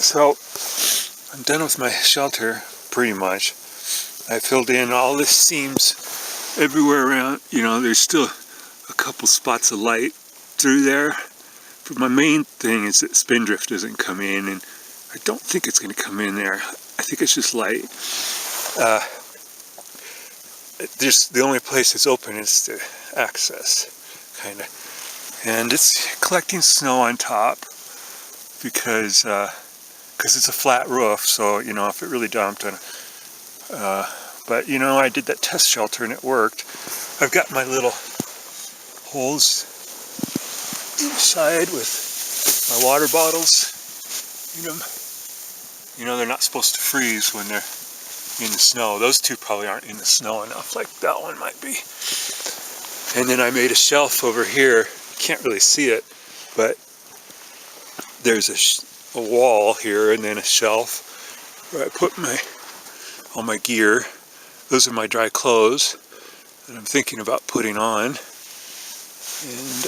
So I'm done with my shelter, pretty much. I filled in all the seams everywhere around. You know, there's still a couple spots of light through there. But my main thing is that spindrift doesn't come in, and I don't think it's going to come in there. I think it's just light. Just the only place it's open is to access, kind of. And it's collecting snow on top because it's a flat roof, so, you know, if it really dumped on but, you know, I did that test shelter and it worked. I've got my little holes inside with my water bottles in them. You know, they're not supposed to freeze when they're in the snow. Those two probably aren't in the snow enough, like that one might be. And then I made a shelf over here. Can't really see it, but there's a wall here and then a shelf where I put all my gear. Those are my dry clothes that I'm thinking about putting on. And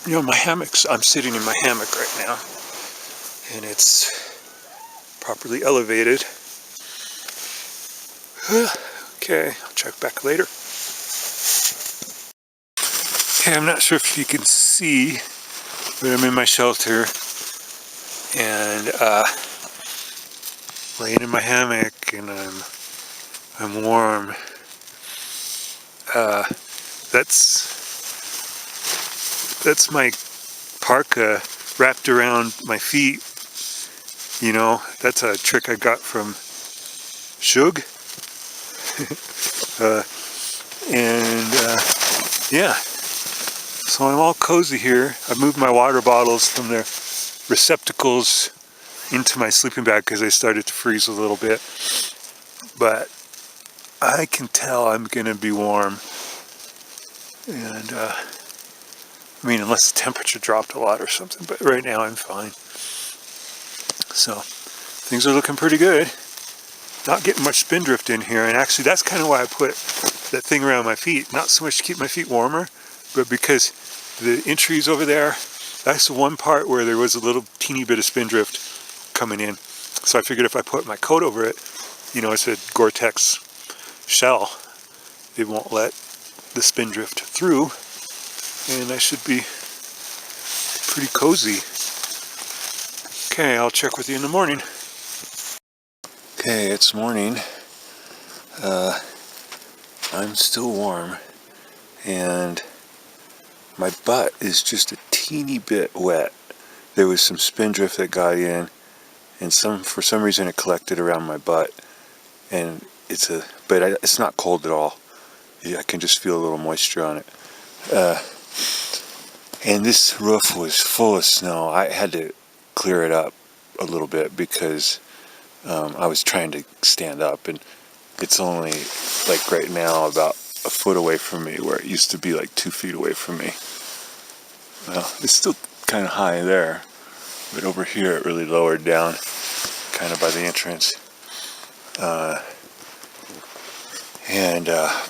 you know, my hammocks, I'm sitting in my hammock right now, and it's properly elevated. Okay, I'll check back later. Okay, I'm not sure if you can see, but I'm in my shelter and laying in my hammock, and I'm warm. That's my parka wrapped around my feet. You know, that's a trick I got from Shug. Yeah. So I'm all cozy here. I've moved my water bottles from their receptacles into my sleeping bag because they started to freeze a little bit. But I can tell I'm gonna be warm. And I mean, unless the temperature dropped a lot or something, but right now I'm fine. So things are looking pretty good. Not getting much spindrift in here, and actually that's kind of why I put that thing around my feet. Not so much to keep my feet warmer, but because the entries over there, that's the one part where there was a little teeny bit of spindrift coming in. So I figured if I put my coat over it, you know, it's a Gore-Tex shell, it won't let the spindrift through, and I should be pretty cozy. Okay, I'll check with you in the morning. Okay, it's morning. I'm still warm, and my butt is just a teeny bit wet. There was some spindrift that got in, and for some reason it collected around my butt, and it's not cold at all. I can just feel a little moisture on it. And this roof was full of snow. I had to clear it up a little bit because I was trying to stand up, and it's only like right now about a foot away from me, where it used to be like 2 feet away from me. Well, it's still kind of high there, but over here it really lowered down kind of by the entrance.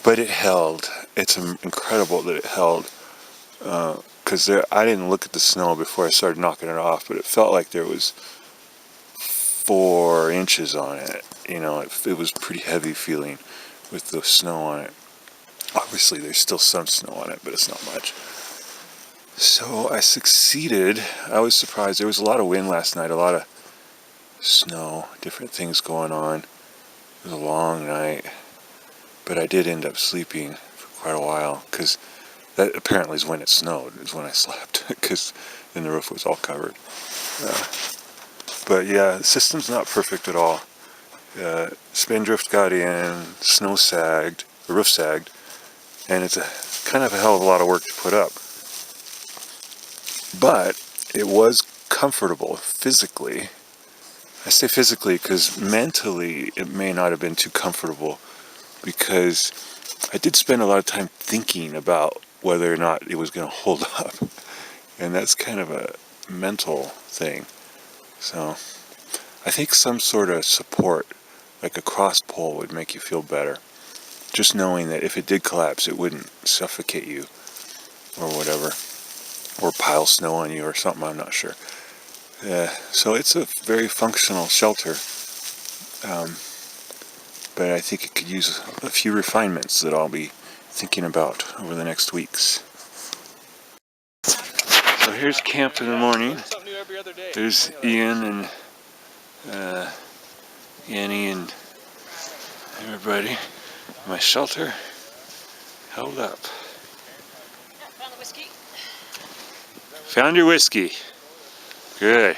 But it held. It's incredible that it held, because I didn't look at the snow before I started knocking it off, but it felt like there was 4 inches on it. You know, it was pretty heavy feeling with the snow on it. Obviously there's still some snow on it, but it's not much. So I succeeded. I was surprised. There was a lot of wind last night, a lot of snow, different things going on. It was a long night, but I did end up sleeping for quite a while, because that apparently is when it snowed, is when I slept, because then the roof was all covered. But yeah, the system's not perfect at all. Spindrift got in, snow sagged, the roof sagged, and it's a kind of a hell of a lot of work to put up. But it was comfortable physically. I say physically because mentally it may not have been too comfortable, because I did spend a lot of time thinking about whether or not it was going to hold up, and that's kind of a mental thing. So I think some sort of support, like a cross pole, would make you feel better. Just knowing that if it did collapse, it wouldn't suffocate you or whatever, or pile snow on you or something, I'm not sure. So it's a very functional shelter, but I think it could use a few refinements that I'll be thinking about over the next weeks. So here's camp in the morning. There's Ian and Annie and everybody. My shelter held up. Found the whiskey. Found your whiskey. Good.